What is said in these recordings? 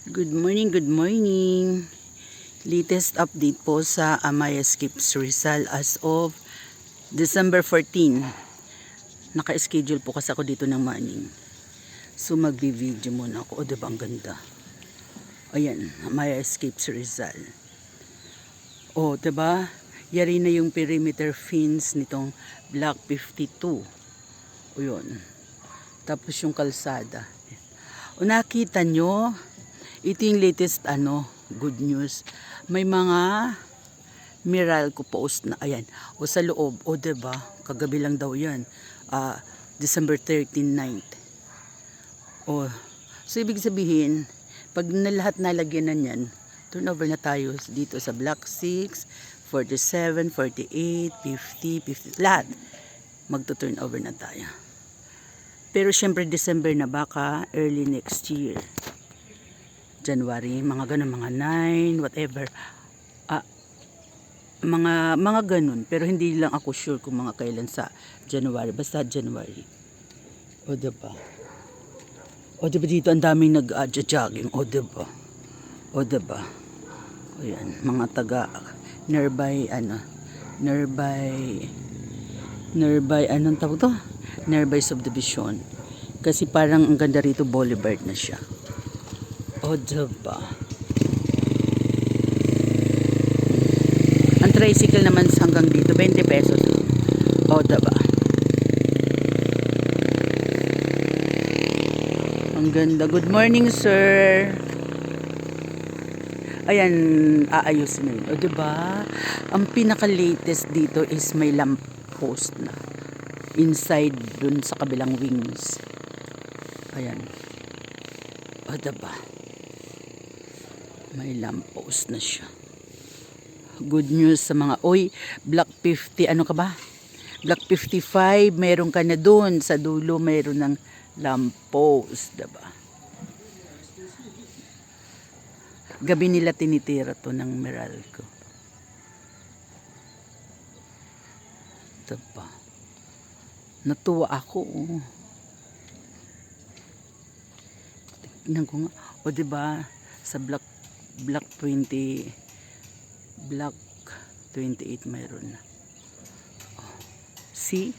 Good morning, good morning. Latest update po sa Amaya Skips Rizal as of December 14. Naka-schedule po kasi ako dito ng morning. So magbi-video muna ako. O diba ang ganda? Ayan, Amaya Skips Rizal. O diba? Yari na yung perimeter fence nitong Block 52. O yun. Tapos yung kalsada. O nakita nyo? Ito yung latest good news. May mga Meralco post na ayan. O sa loob, o diba? Kagabi lang daw yan. December 13 night. O, so ibig sabihin, pag na lahat nalagyan na yan, turnover na tayo dito sa Block 6, 47, 48, 50, 50, lahat. Magto-turnover na tayo. Pero syempre December na baka early next year. January, mga ganun, mga 9, whatever. Mga ganun. Pero hindi lang ako sure kung mga kailan sa January. Basta January. O diba? O diba dito ang daming nag-jogging. O diba? O diba? O yan, mga taga nearby, anong tawag to? Nearby subdivision. Kasi parang ang ganda rito, boulevard na siya. O diba? Ang tricycle naman hanggang dito 20 pesos. O diba? Ang ganda. Good morning, sir. Ayan, aayusin mo yun. O diba? Ang pinaka-latest dito is may lamp post na inside dun sa kabilang wings. Ayan. O diba? May lamppost na siya. Good news sa mga, Block 50, ano ka ba? Block 55, meron ka na dun. Sa dulo, meron ng lamppost, diba? Gabi nila tinitira to ng Meralco. Diba? Natuwa ako, Tignan ko nga. O diba, sa Block 28 mayroon na. See?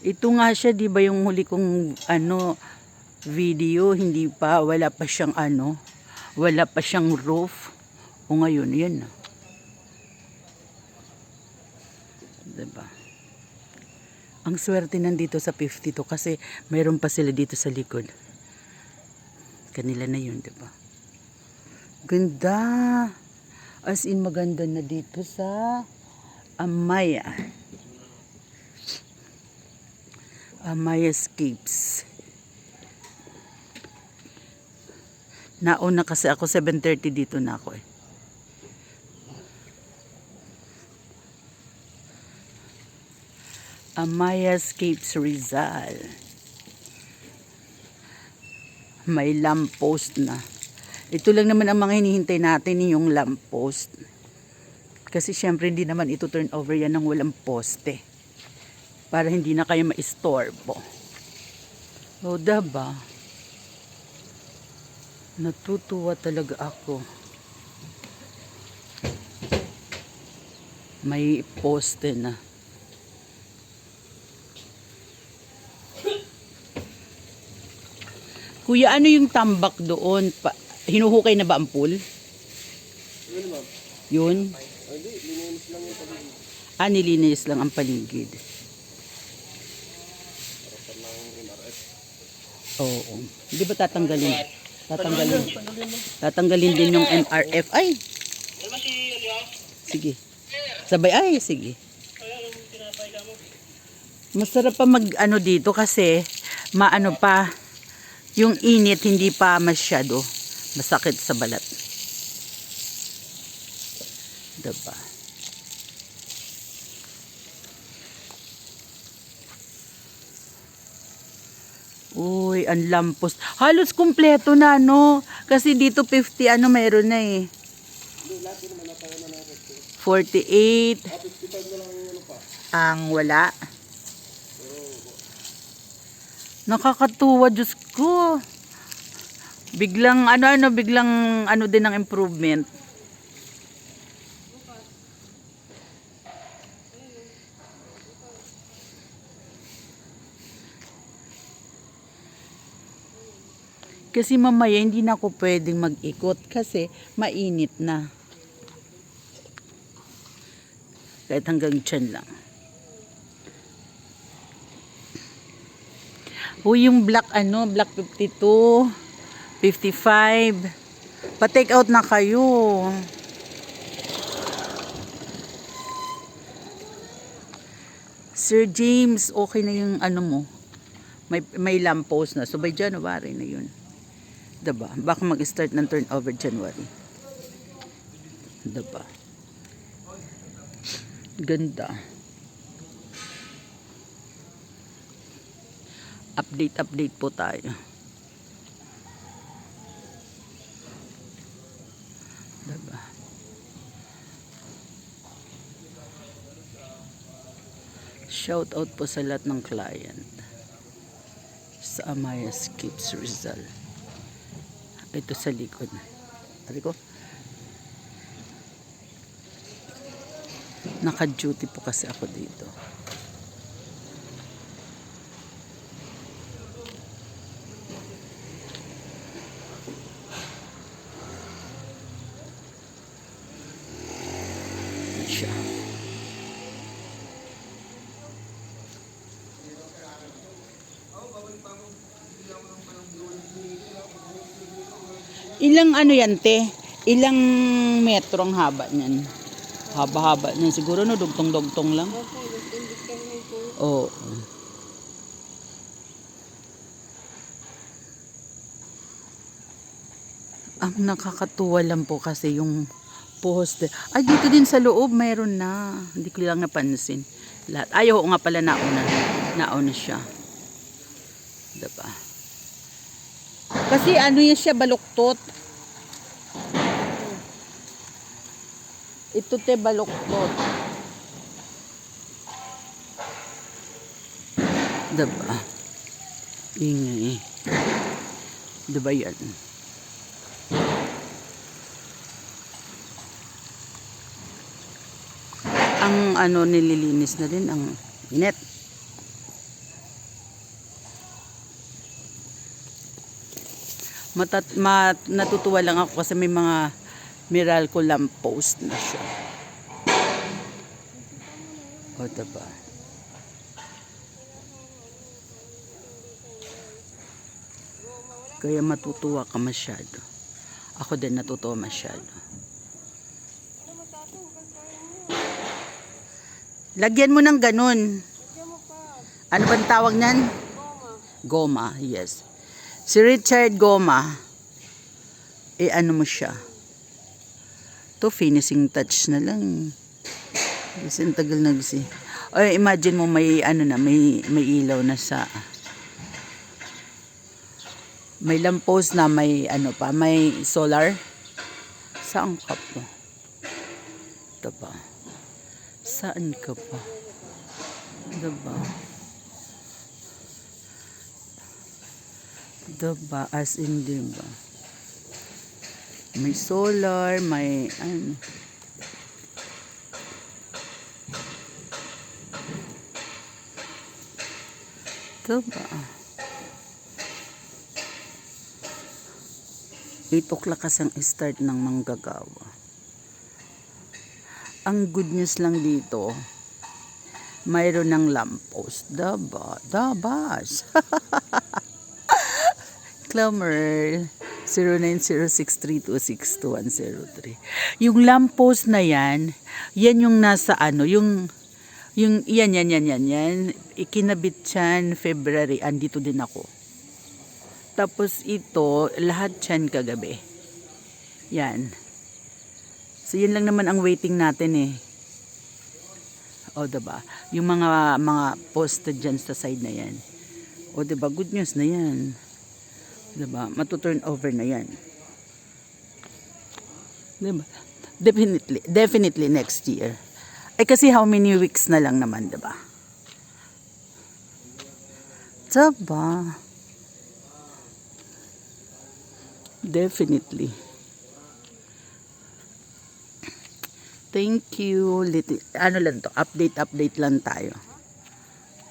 Ito nga siya, di ba yung huli kong video, wala pa siyang roof. O ngayon, yan na. Diba? Ang swerte nandito sa 52 kasi mayroon pa sila dito sa likod. Kanila na yun, diba? Ganda. As in, maganda na dito sa Amaya. Amaya Skips. Nauna kasi ako, 7:30 dito na ako eh. Amaya Skips Rizal. May lamppost na. Ito lang naman ang mga hinihintay natin, yung lamppost. Kasi syempre hindi naman ito turn over yan ng walang poste. Para hindi na kayo maistorbo. O diba? Natutuwa talaga ako. May poste na. Kuya, ano yung tambak doon? Hinuhukay na ba ang pool? Yun, ma'am. Yun? Hindi, lininis lang yung paligid. Nilinis lang ang paligid. Para ng MRF. Oo. Hindi ba tatanggalin din yung MRF? Ay! Sige. Sabay, sige. Masarap pa dito kasi maano pa, yung init hindi pa masyado masakit sa balat. Diba? Uy, ang lampos. Halos kumpleto na, no? Kasi dito 50, mayroon na eh. 48. 55 na lang yung pa. Ang wala. Nakakatuwa, Diyos ko. Biglang biglang din ang improvement. Kasi mamaya hindi na ako pwedeng mag-ikot kasi mainit na. Kahit hanggang tiyan lang. Yung black black 52, 55. Pa-take out na kayo. Sir James, okay na yung mo. May lamppost na. So by January na yun. Diba? Baka mag-start ng turnover January. Diba? Ganda. Update po tayo. Diba? Shout out po sa lahat ng client sa Amaya Skips Rizal. Ito sa likod. Ari ko. Naka-duty po kasi ako dito. Siya. Ilang yan, te? Ilang metro ang haba niyan? Haba-haba niyan. Siguro dugtong-dugtong lang. Oo. Ang nakakatuwa lang po kasi yung poste. Ay, dito din sa loob mayroon na. Hindi ko lang napansin. Lahat. Ayaw nga pala nauna. Nauna siya. Diba? Kasi yan siya, baluktot. Ito te, baluktot. Diba? Ingay. Diba yan? Ang nililinis na din ang init. Natutuwa lang ako kasi may mga Meralco lamppost na siya. O, diba? Kaya matutuwa ka masyado. Ako din natutuwa masyado. Lagyan mo ng ganun. Ano bang tawag niyan? Goma, yes. Si Richard Goma, ano mo siya? To finishing touch na lang. Kasi ang tagal na kasi. O imagine mo may may ilaw na sa may lamppost na may may solar. Saan ka pa? Diba? Saan ka pa? Diba? Diba? As in, diba? May solar, may diba? 8 o'clock kasi ang start ng manggagawa. Ang good news lang dito, mayroon ng lamppost. Dabas. Clamor 090632620103. Yung lamppost na yan yung nasa yan. Ikinabit yan February, andito din ako. Tapos ito, lahat yan kagabi. Yan. So yun lang naman ang waiting natin eh. O diba? Yung mga posted dyan sa side na yan. O diba? Good news na yan. Diba? Matuturn over na yan. Diba? Definitely next year. Ay kasi how many weeks na lang naman, diba? Diba? Definitely. Thank you. Ano lang to? Update lang tayo.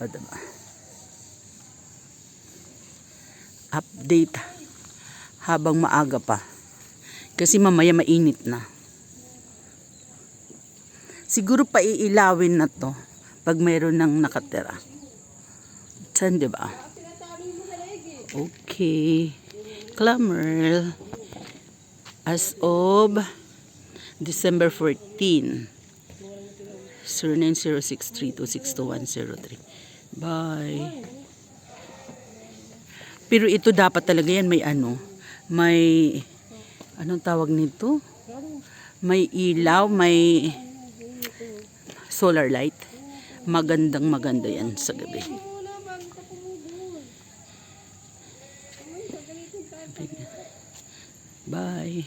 O, diba? Update habang maaga pa. Kasi mamaya mainit na. Siguro paiilawin na to pag mayroon nang nakatira. Saan, diba? Okay. Clamor. As of December 14. 090632620103. Bye. Pero ito dapat talaga yan may anong tawag nito? May ilaw, may solar light. Maganda yan sa gabi. Bye.